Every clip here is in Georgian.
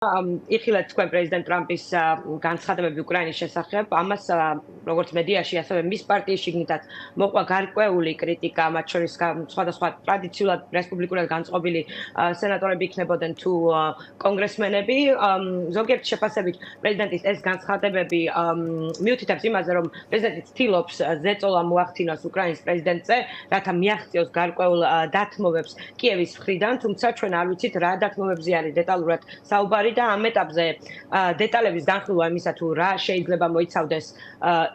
იხილეთ თქვენ პრეზიდენტ ტრამპის განცხადებები უკრაინის შესახებ, ამას როგორც მედიაში, ასევე მის პარტიის შიგნითაც მოყვა გარკვეული კრიტიკა, მათ შორის სხვადასხვა ტრადიციულად რესპუბლიკურად განწყობილი სენატორები იქნებოდნენ თუ კონგრესმენები. ზოგიერთ შეფასებით პრეზიდენტის ეს განცხადებები მიუთითებს იმაზე, რომ პრეზიდენტი ცდილობს ზეწოლა მოახდინოს უკრაინის პრეზიდენტზე, რათა მიაღწიოს გარკვეულ დათმობებს კიევის მხრიდან, თუმცა ჩვენ არ ვიცით რა დათმობებზე არის დეტალურად საუბარი და ამ ეტაპზე დეტალების განხილვა იმისა თუ რა შეიძლება მოიცავდეს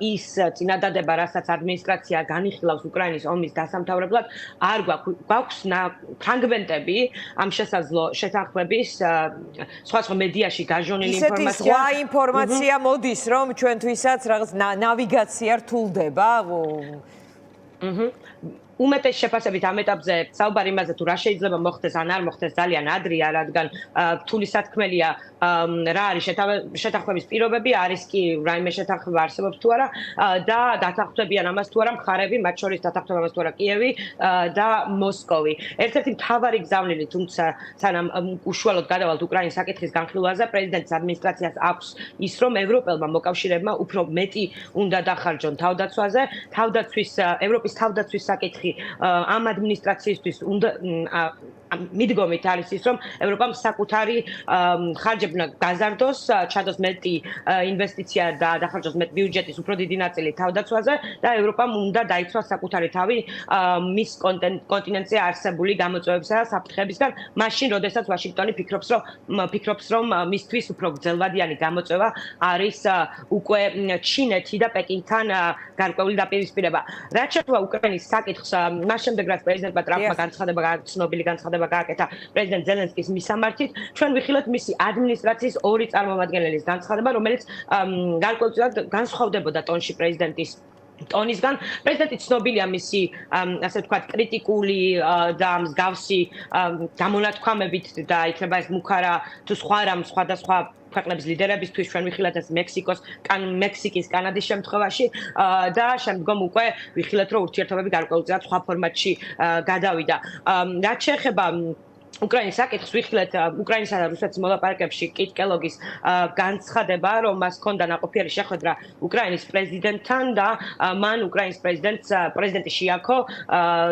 ის წინადადება, რასაც ადმინისტრაცია განიხილავს უკრაინის ომის დასამთავრებლად, არ გვაქვს ფრაგმენტები ამ შესაძლო შეთანხმების სხვა მედიაში გაჟონილი ინფორმაცია. ისეთი სხვა ინფორმაცია მოდის, რომ ჩვენთვისაც რაღაც ნავიგაცია რთულდება. უმეტეს შეფასებით ამ ეტაპზე საუბარი იმაზე თუ რა შეიძლება მოხდეს ან არ მოხდეს ძალიან ადრეა, რადგან რთული სათქმელია რა არის შეთანხმების პირობები, არის კი რაიმე შეთანხმება არსებობს თუ არა და დათანხმდებიან ამას თუ არა მხარები, მათ შორის დათანხმდება ამას თუ არა კიევი და მოსკოვი. ერთ-ერთი მთავარი გზავნილი, თუმცა სანამ უშუალოდ გადავალთ უკრაინის საკითხის განხილვაზე, პრეზიდენტის ადმინისტრაციას აქვს ის, რომ ევროპელმა მოკავშირეებმა უფრო მეტი უნდა დახარჯონ თავდაცვაზე, ევროპის თავდაცვის საკითხი ამ ადმინისტრაციისთვის უნდა მიდგომით არის ის, რომ ევროპამ საკუთარი ხარჯები გაზარდოს, ჩადოს მეტი ინვესტიცია და დახარჯოს მეტი ბიუჯეტის უფრო დიდი ნაწილი თავდაცვაზე და ევროპამ უნდა დაიცვას საკუთარი თავი მის კონტინენტზე არსებული გამოწვევებისა და საფრთხეებისგან, მაშინ, როდესაც ვაშინგტონი ფიქრობს, რომ მისთვის უფრო გრძელვადიანი გამოწვევა არის უკვე ჩინეთი და პეკინთან გარკვეული დაპირისპირება. რაც შეეხება უკრაინის საკითხს, მას შემდეგ რაც პრეზიდენტმა ტრამპმა ცნობილი განცხადება გააკეთა პრეზიდენტ ზელენსკის მისამართით, ჩვენ ვიხილეთ მისი ადმინისტრაციის ორი წარმომადგენლის განცხადება, რომელიც გარკვეულწილად განსხვავდებოდა ტონში პრეზიდენტის ტონისგან. პრეზიდენტი ცნობილია მისი ასე ვთქვათ კრიტიკული და მსგავსი გამონათქვამებით და იქნება ეს მუქარა თუ სხვა რამ სხვადასხვა ქვეყნების ლიდერებისთვის, ჩვენ ვიხილეთ ეს მექსიკის, კანადის შემთხვევაში და შემდგომ უკვე ვიხილეთ, რომ ურთიერთობები გარკვეულწილად სხვა ფორმატში გადავიდა. რაც შეეხება უკრაინის საკითხს, ვიხილეთ უკრაინისა და რუსეთის მოლაპარაკებებში კიტ კელოგის განცხადება, რომ მას ჰქონდა ნაყოფიერი შეხვედრა უკრაინის პრეზიდენტთან და მან უკრაინის პრეზიდენტი შეაქო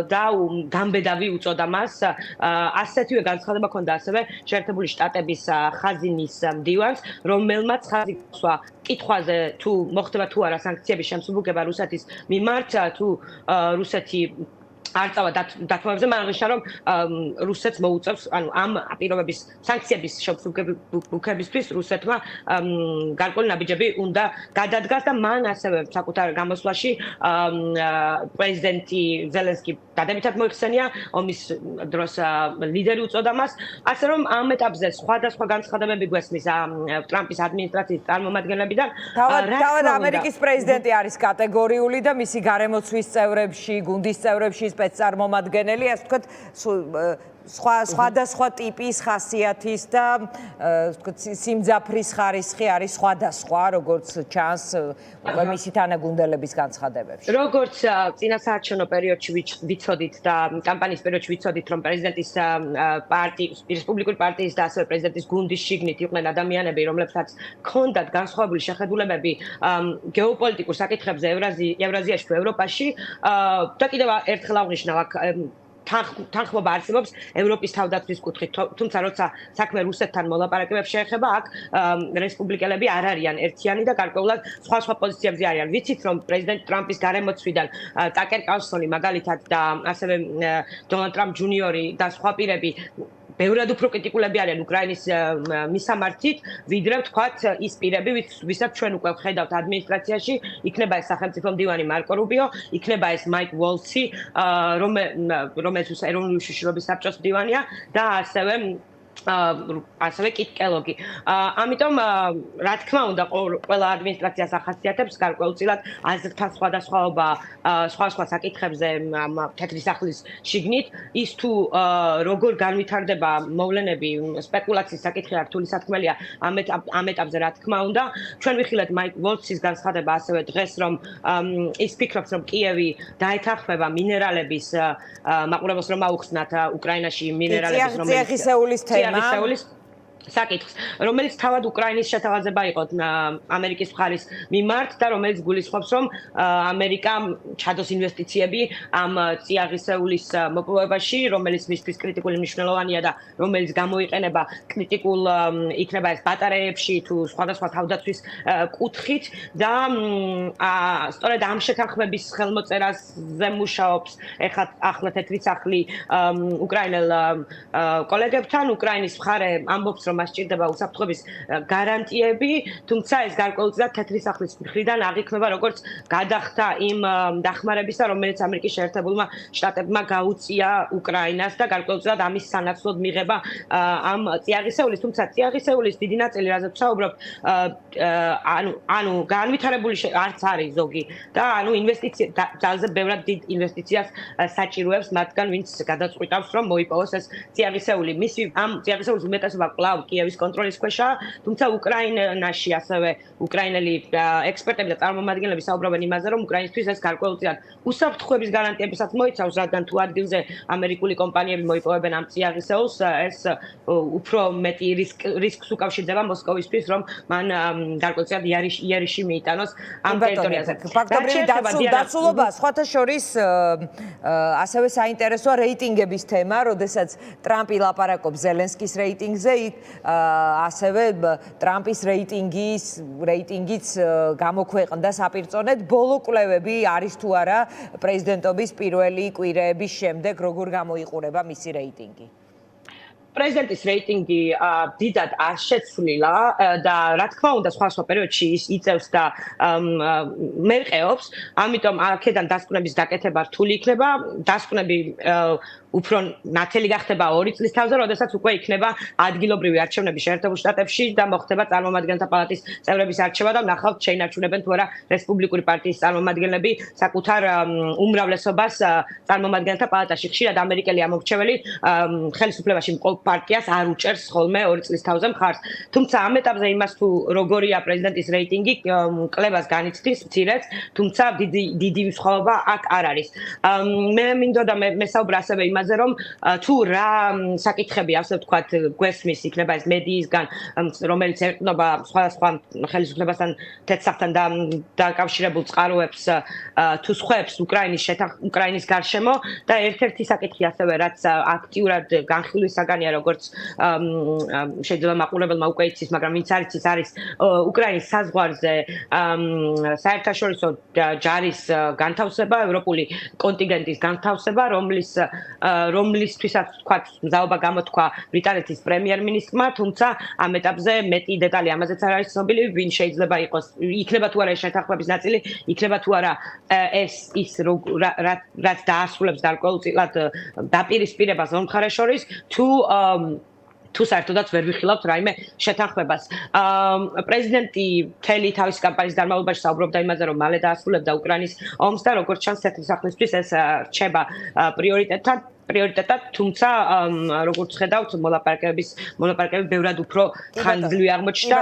და გამბედავი უწოდა მას. ასეთივე განცხადება ჰქონდა ასევე შეერთებული შტატების ხაზინის მდივანს, რომელმაც ხაზი გასვა კითხვაზე თუ მოხდება თუ არა სანქციების შემსუბუქება რუსეთის მიმართ, თუ რუსეთი არ წავა დათმობებზე, მაგრამ აღნიშნა, რომ რუსეთს მოუწევს, ანუ ამ პირობების სანქციების შემსუბუქებისთვის რუსეთმა გარკვეული ნაბიჯები უნდა გადადგას და მან ასევე საკუთარ გამოსვლაში პრეზიდენტი ზელენსკი დადებითად მოიხსენია, ომის დროს ლიდერი უწოდა მას, ასე რომ ამ ეტაპზე სხვადასხვა განცხადებები გვესმის ტრამპის ადმინისტრაციის წარმომადგენლებიდან. თავად ამერიკის პრეზიდენტი არის კატეგორიული და მისი გარემოცვის წევრებში, გუნდის წევრებში წარმომადგენელი, ასე ვთქვათ, სხვადასხვა ტიპის ხასიათის და სიმძაფრის ხარისხი არის სხვადასხვა, როგორც ჩანს მისი თანაგუნდელების განცხადებებში. როგორც წინასაარჩევნო პერიოდში ვიცოდით და კამპანიის პერიოდში ვიცოდით, რომ პრეზიდენტის პარტიის, რესპუბლიკური პარტიის და ასევე პრეზიდენტის გუნდის შიგნით იყვნენ ადამიანები, რომლებსაც ჰქონდათ განსხვავებული შეხედულებები გეოპოლიტიკურ საკითხებზე ევრაზიაში თუ ევროპაში და კიდევ ერთხელ აღნიშნავ აქ თანხმობა არსებობს ევროპის თავდაცვის კუთხით, თუმცა როცა საქმე რუსეთთან მოლაპარაკებებს შეეხება, აქ რესპუბლიკელები არ არიან ერთიანი და გარკვეულად სხვა პოზიციებზე არიან. ვიცით, რომ პრეზიდენტ ტრამპის გარემოცვიდან ტაკერ კარლსონი მაგალითად და ასევე დონალდ ტრამპ ჯუნიორი და სხვა პირები ბევრად უფრო კრიტიკულები არიან უკრაინის მისამართით, ვიდრე ვთქვათ ის პირები, ვისაც ჩვენ უკვე ვხედავთ ადმინისტრაციაში, იქნება ეს სახელმწიფო მდივანი მარკო რუბიო, იქნება ეს მაიკ უოლცი, რომელიც ეროვნული უშიშროების საბჭოს მდივანია და ასევე კიტ კელოგი. ამიტომ რა თქმა უნდა ყველა ადმინისტრაციას ახასიათებს გარკვეულწილად აზრთა სხვადასხვაობა სხვა საკითხებზე თეთრი სახლის შიგნით, ის თუ როგორ განვითარდება მოვლენები, სპეკულაციის საკითხი რთული სათქმელია ამ ეტაპზე რა თქმა უნდა. ჩვენ ვიხილეთ მაიკ უოლცის განცხადება ასევე დღეს, რომ ის ფიქრობს, რომ კიევი დაეთანხმება მინერალების მაყურებელს რომ აუხსნათ უკრაინაში მინერალების რომელიც საკითხს, რომელიც თავად უკრაინის შეთავაზება იყო ამერიკის მხარის მიმართ და რომელიც გულისხმობს, რომ ამერიკამ ჩადოს ინვესტიციები ამ წიაღისეულის მოპოვებაში, რომელიც მისთვის კრიტიკული მნიშვნელოვანია და რომელიც გამოიყენება კრიტიკულ იქნება ეს ბატარეებში თუ სხვადასხვა თავდაცვის კუთხით და სწორედ ამ შეთანხმების ხელმოწერაზე მუშაობს ახლა თეთრი სახლი უკრაინელ კოლეგებთან. უკრაინის მხარე ამბობს, რომ მას სჭირდება უსაფრთხოების გარანტიები, თუმცა ეს გარკვეულწილად თეთრი სახლის მხრიდან აღიქმება როგორც გადახდა იმ დახმარებისა, რომელიც ამერიკის შეერთებულმა შტატებმა გაუწია უკრაინას და გარკვეულწილად ამის სანაცვლოდ მიღება ამ წიაღისეულის, თუმცა წიაღისეულის დიდი ნაწილი, რაზეც ვსაუბრობ, ანუ განვითარებული არც არის ზოგი და ანუ ინვესტიცია ძალზე ბევრად დიდ ინვესტიციას საჭიროებს მათგან, ვინც გადაწყვიტავს, რომ მოიპოვოს ეს წიაღისეული. მისი ამ წიაღისეულის უმეტესობა კვლავ კიევის კონტროლის ქვეშაა, თუმცა უკრაინაში ასევე უკრაინელი ექსპერტები და წარმომადგენლები საუბრობენ იმაზე, რომ უკრაინისთვის ეს გარკვეულწილად უსაფრთხოების გარანტიებსაც მოიცავს, რადგან თუ ადგილზე ამერიკული კომპანიები მოიპოვებენ ამ წიაღისეულს, ეს უფრო მეტი რისკს უკავშირდება მოსკოვისთვის, რომ მან გარკვეულწილად იერიში მიიტანოს ამ ტერიტორიაზე. ფაქტობრივი დაცულობა, სხვათა შორის ასევე საინტერესოა რეიტინგების თემა, როდესაც ტრამპი ლაპარაკობს ზელენსკის რეიტინგზე, ასევე ტრამპის რეიტინგიც გამოქვეყნდა საპირწონედ. ბოლო კვლევები არის თუ არა პრეზიდენტობის პირველი კვირეების შემდეგ, როგორ გამოიყურება მისი რეიტინგი? პრეზიდენტის რეიტინგი დიდად არ შეცვლილა და რა თქმა უნდა სხვა პერიოდში ის იწევს და მერყეობს, ამიტომ აქედან დასკვნების გაკეთება რთული იქნება. დასკვნები უფრო ნათელი გახდება 2 წლის თავზე, როდესაც უკვე იქნება ადგილობრივი არჩევნები შეერთებულ შტატებში და მოხდება წარმომადგენელთა პალატის წევრების არჩევა და ნახავთ შეინარჩუნებენ თუ არა რესპუბლიკური პარტიის წარმომადგენლები საკუთარ უმრავლესობას წარმომადგენელთა პალატაში. ხშირად ამერიკელი ამორჩეველი ხელისუფლებაში მყოფ პარტიას არ უჭერს ხოლმე 2 წლის თავზე მხარს. თუმცა ამ ეტაპზე იმას თუ როგორია პრეზიდენტის რეიტინგი კლებას განიცდის მცირეც, თუმცა დიდი სხვაობა აქ არ არის. მე მინდოდა მესაუბრა ასევე იმაზე, რომ თუ რა საკითხები, ასე ვთქვათ, გვესმის იქნება ეს მედიისგან, რომელიც ერწყმობა სხვადასხვა ხელისუფლებასთან თეთრსახთან დაკავშირებულ წყაროებს თუ სხვებს უკრაინის გარშემო და ერთ-ერთი საკითხი ასევე რაც აქტიურად განხილვის საგანია, როგორც შეიძლება მაყურებელმა უკვე იცის, მაგრამ ვინც არ იცის, არის უკრაინის საზღვარზე საერთაშორისო ჯარის განთავსება, ევროპული კონტინგენტის განთავსება, რომლისთვისაც თქვათ მზაობა გამოთქვა ბრიტანეთის პრემიერ-მინისტრმა, თუმცა ამ ეტაპზე მეტი დეტალი ამაზეც არ არის ცნობილი, ვინ შეიძლება იყოს, იქნება თუ არა ეს შეთანხმების ნაწილი, იქნება თუ არა ეს ის რაც დაასრულებს გარკვეულწილად დაპირისპირებას ორ მხარეს შორის, თუ საერთოდაც ვერ ვიხილავთ რაიმე შეთანხმებას. პრეზიდენტი მთელი თავისი კამპანიის განმავლობაში საუბრობდა იმაზე, რომ მალე დაასრულებდა უკრაინის ომს და როგორც ჩანს თეთრი სახლისთვის ეს რჩება პრიორიტეტად, თუმცა როგორც ხედავთ, მოლაპარაკებები ბევრად უფრო ხანგრძლივი აღმოჩნდა.